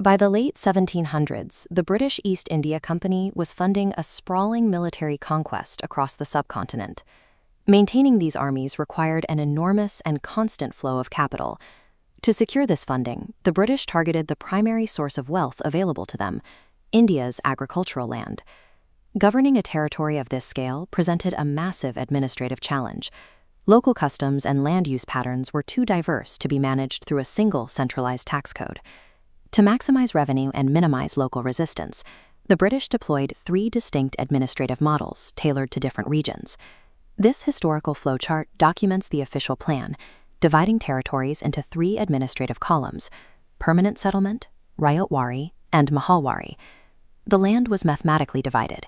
By the late 1700s, the British East India Company was funding a sprawling military conquest across the subcontinent. Maintaining these armies required an enormous and constant flow of capital. To secure this funding, the British targeted the primary source of wealth available to them, India's agricultural land. Governing a territory of this scale presented a massive administrative challenge. Local customs and land use patterns were too diverse to be managed through a single centralized tax code. To maximize revenue and minimize local resistance, the British deployed 3 distinct administrative models tailored to different regions. This historical flowchart documents the official plan, dividing territories into 3 administrative columns: permanent settlement, Ryotwari, and Mahalwari. The land was mathematically divided: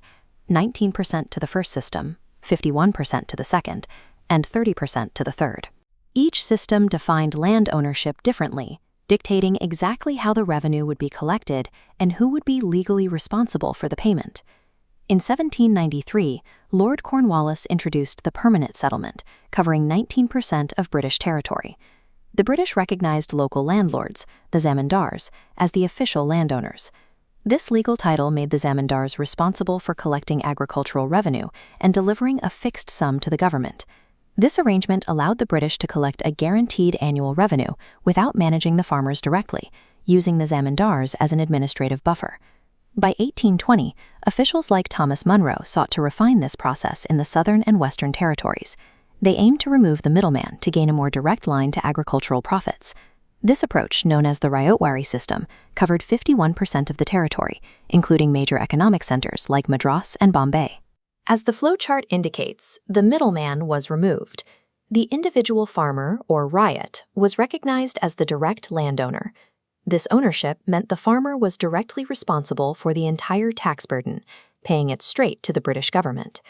19% to the first system, 51% to the second, and 30% to the third. Each system defined land ownership differently, dictating exactly how the revenue would be collected and who would be legally responsible for the payment. In 1793, Lord Cornwallis introduced the permanent settlement, covering 19% of British territory. The British recognized local landlords, the zamindars, as the official landowners. This legal title made the zamindars responsible for collecting agricultural revenue and delivering a fixed sum to the government. This arrangement allowed the British to collect a guaranteed annual revenue without managing the farmers directly, using the zamindars as an administrative buffer. By 1820, officials like Thomas Munro sought to refine this process in the southern and western territories. They aimed to remove the middleman to gain a more direct line to agricultural profits. This approach, known as the Ryotwari System, covered 51% of the territory, including major economic centers like Madras and Bombay. As the flowchart indicates, the middleman was removed. The individual farmer, or ryot, was recognized as the direct landowner. This ownership meant the farmer was directly responsible for the entire tax burden, paying it straight to the British government.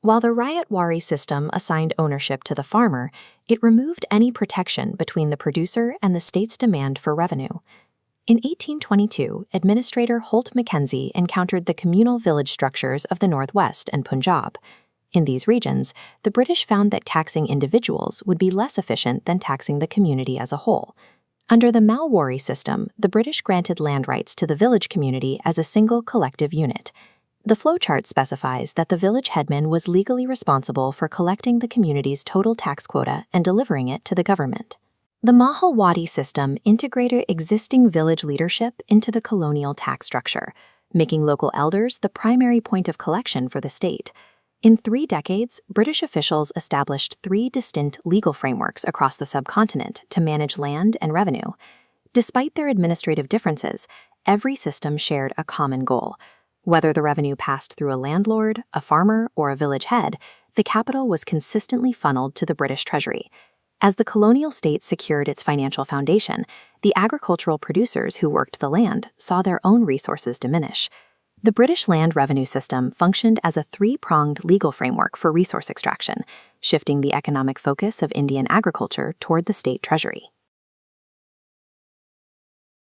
While the Ryotwari system assigned ownership to the farmer, it removed any protection between the producer and the state's demand for revenue. In 1822, Administrator Holt Mackenzie encountered the communal village structures of the Northwest and Punjab. In these regions, the British found that taxing individuals would be less efficient than taxing the community as a whole. Under the Mahalwari system, the British granted land rights to the village community as a single collective unit. The flowchart specifies that the village headman was legally responsible for collecting the community's total tax quota and delivering it to the government. The Mahalwari system integrated existing village leadership into the colonial tax structure, making local elders the primary point of collection for the state. In 3 decades, British officials established 3 distinct legal frameworks across the subcontinent to manage land and revenue. Despite their administrative differences, every system shared a common goal. Whether the revenue passed through a landlord, a farmer, or a village head, the capital was consistently funneled to the British Treasury. As the colonial state secured its financial foundation, the agricultural producers who worked the land saw their own resources diminish. The British land revenue system functioned as a 3-pronged legal framework for resource extraction, shifting the economic focus of Indian agriculture toward the state treasury.